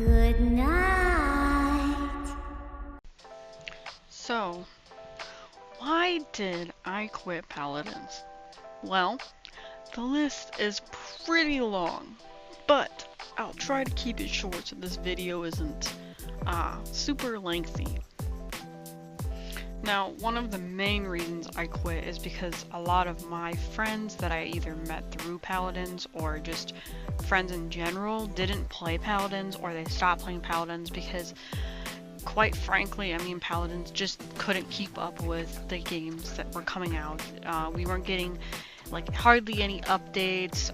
Good night. So, why did I quit Paladins? Well, the list is pretty long, but I'll try to keep it short so this video isn't super lengthy. Now, one of the main reasons I quit is because a lot of my friends that I either met through Paladins or just friends in general didn't play Paladins, or they stopped playing Paladins because, quite frankly, I mean, Paladins just couldn't keep up with the games that were coming out. We weren't getting like hardly any updates.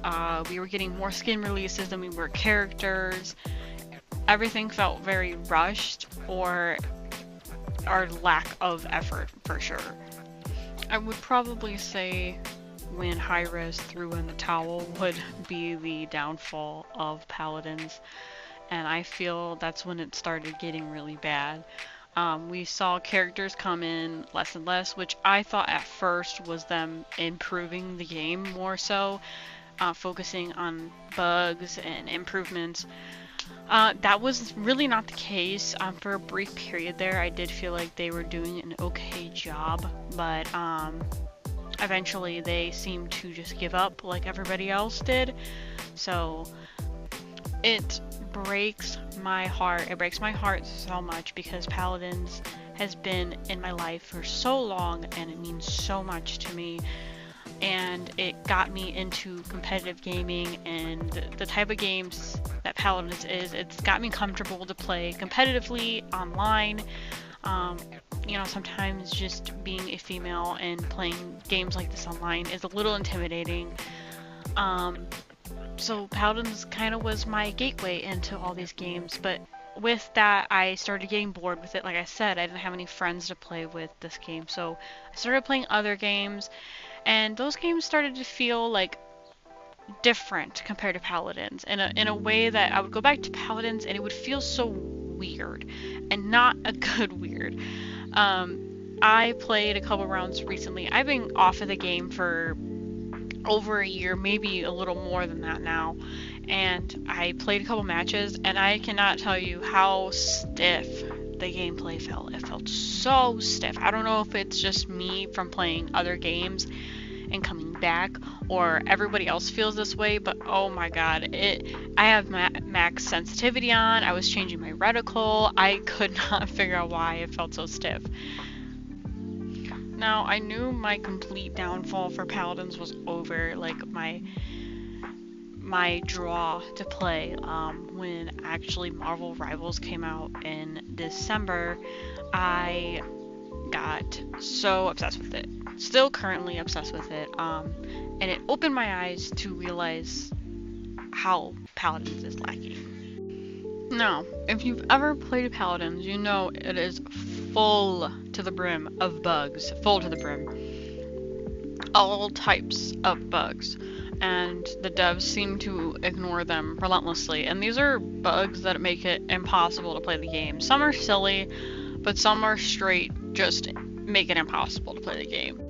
We were getting more skin releases than we were characters. Everything felt very rushed, or our lack of effort for sure. I would probably say when Hi-Rez threw in the towel would be the downfall of Paladins, and I feel that's when it started getting really bad. We saw characters come in less and less, which I thought at first was them improving the game more so, focusing on bugs and improvements. That was really not the case. For a brief period there, I did feel like they were doing an okay job, but eventually they seemed to just give up like everybody else did. So it breaks my heart. It breaks my heart so much because Paladins has been in my life for so long and it means so much to me. And it got me into competitive gaming and the type of games that Paladins is. It's got me comfortable to play competitively online. You know, sometimes just being a female and playing games like this online is a little intimidating. So Paladins kind of was my gateway into all these games, but with that I started getting bored with it. Like I said, I didn't have any friends to play with this game, so I started playing other games. And those games started to feel like different compared to Paladins in a way that I would go back to Paladins and it would feel so weird, and not a good weird. I played a couple rounds recently. I've been off of the game for over a year, maybe a little more than that now, and I played a couple matches and I cannot tell you how stiff the gameplay felt. It felt so stiff. I don't know if it's just me from playing other games and coming back, or everybody else feels this way, but oh my god, I have max sensitivity on. I was changing my reticle. I could not figure out why it felt so stiff. Now, I knew my complete downfall for Paladins was over, like my draw to play. When actually Marvel Rivals came out in December, I got so obsessed with it. Still currently obsessed with it. And it opened my eyes to realize how Paladins is lacking. Now, if you've ever played Paladins, you know it is full to the brim of bugs. Full to the brim. All types of bugs. And the devs seem to ignore them relentlessly. And these are bugs that make it impossible to play the game. Some are silly, but some are straight just make it impossible to play the game.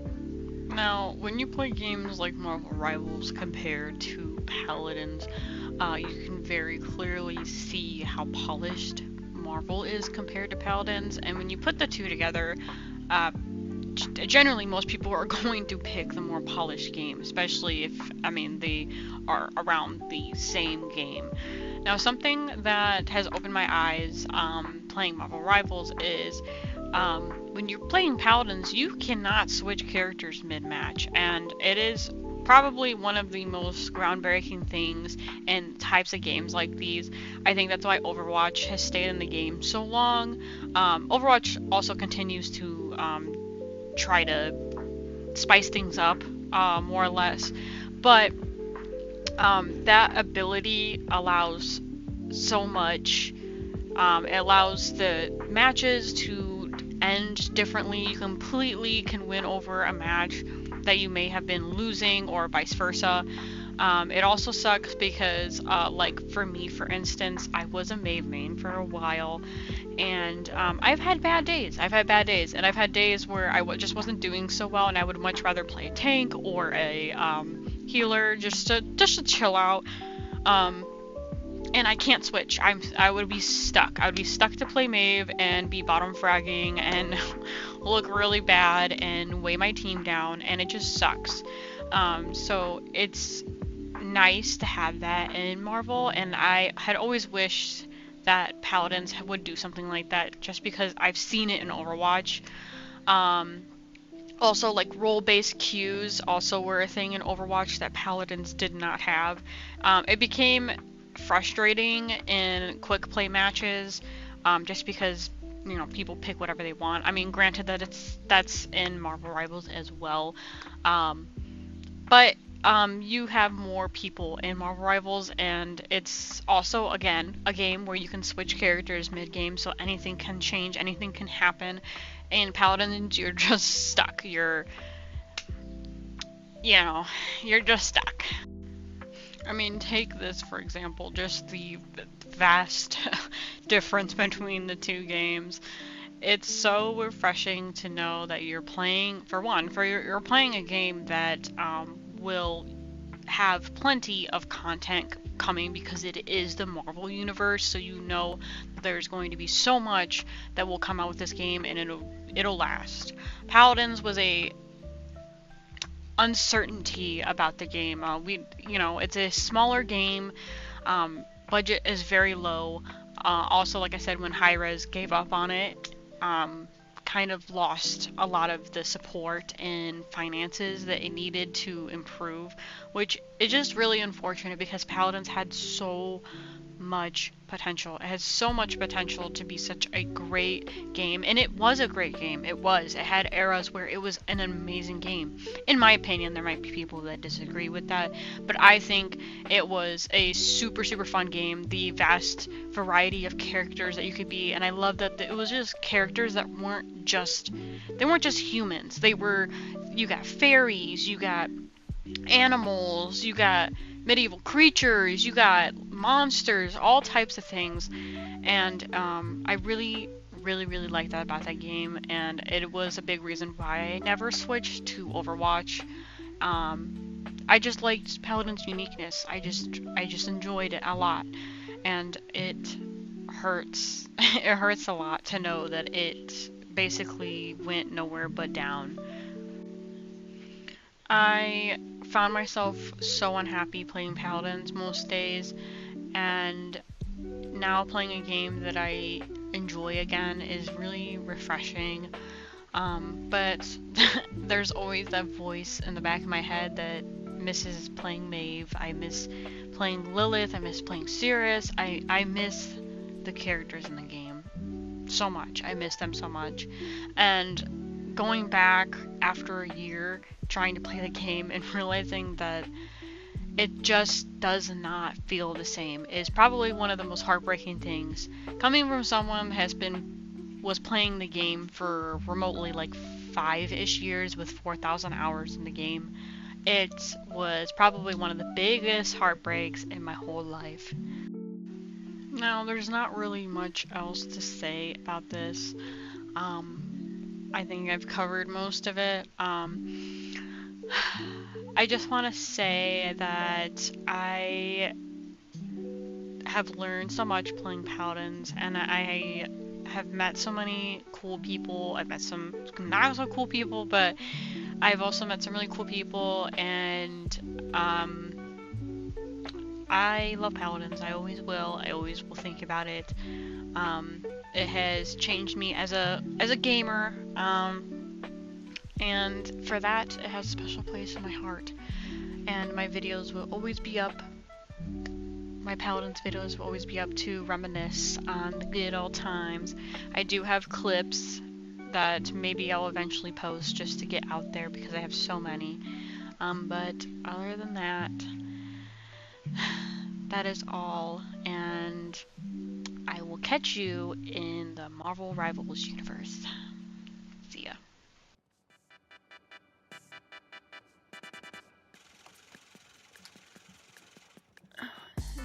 Now, when you play games like Marvel Rivals compared to Paladins, you can very clearly see how polished Marvel is compared to Paladins, and when you put the two together, generally most people are going to pick the more polished game, especially if, I mean, they are around the same game. Now, something that has opened my eyes playing Marvel Rivals is when you're playing Paladins, you cannot switch characters mid-match, and it is probably one of the most groundbreaking things in types of games like these. I think that's why Overwatch has stayed in the game so long. Overwatch also continues to try to spice things up more or less, but that ability allows so much. It allows the matches to end differently. You completely can win over a match that you may have been losing, or vice versa. It also sucks because, like for me, for instance, I was a Maeve main for a while, and I've had bad days. And I've had days where I just wasn't doing so well, and I would much rather play a tank or a healer just to chill out. and I can't switch. I would be stuck. I would be stuck to play Maeve and be bottom fragging and look really bad and weigh my team down, and it just sucks. So it's nice to have that in Marvel, and I had always wished that Paladins would do something like that, just because I've seen it in Overwatch. Um, Also, like role-based queues also were a thing in Overwatch that Paladins did not have. It became frustrating in quick play matches, just because people pick whatever they want. I mean, granted that that's in Marvel Rivals as well, um, but you have more people in Marvel Rivals, and it's also again a game where you can switch characters mid-game, so anything can change, anything can happen. In Paladins, you're just stuck. You're just stuck. I mean, take this for example, just the vast difference between the two games. It's so refreshing to know that you're playing, you're playing a game that will have plenty of content coming, because it is the Marvel universe, so you know there's going to be so much that will come out with this game, and it'll last. Paladins was a uncertainty about the game. It's a smaller game. Budget is very low. Also, like I said, when Hi-Rez gave up on it, kind of lost a lot of the support and finances that it needed to improve, which is just really unfortunate, because Paladins had so much potential. It has so much potential to be such a great game, and it was a great game. It had eras where it was an amazing game. In my opinion, there might be people that disagree with that, but I think it was a super super fun game. The vast variety of characters that you could be, and I love that it was just characters that weren't just humans. You got fairies, you got animals, you got medieval creatures, you got monsters, all types of things, and I really really liked that about that game, and it was a big reason why I never switched to Overwatch. I just liked Paladin's uniqueness. I just enjoyed it a lot, and it hurts. It hurts a lot to know that it basically went nowhere but down. I found myself so unhappy playing Paladins most days, and now playing a game that I enjoy again is really refreshing. But there's always that voice in the back of my head that misses playing Maeve. I miss playing Lilith. I miss playing Cirrus. I miss the characters in the game so much. I miss them so much. And going back after a year trying to play the game and realizing that it just does not feel the same is probably one of the most heartbreaking things. Coming from someone was playing the game for remotely like 5-ish years with 4,000 hours in the game, it was probably one of the biggest heartbreaks in my whole life. Now, there's not really much else to say about this. I think I've covered most of it. I just want to say that I have learned so much playing Paladins, and I have met so many cool people. I've met some not so cool people, but I've also met some really cool people, and I love Paladins. I always will. I always will think about it. It has changed me as a gamer, and for that, it has a special place in my heart. And my videos will always be up. My Paladins videos will always be up to reminisce on the good old times. I do have clips that maybe I'll eventually post just to get out there because I have so many. But other than that, that is all, and I will catch you in the Marvel Rivals universe. See ya.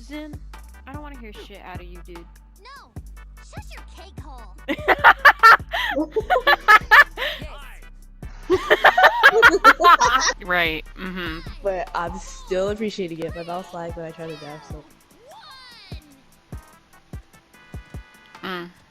Zin, I don't want to hear shit out of you, dude. No! Shush your cake hole! Right, mm-hmm. But I'm still appreciating it, but I was like when I tried to dab, so. Mm.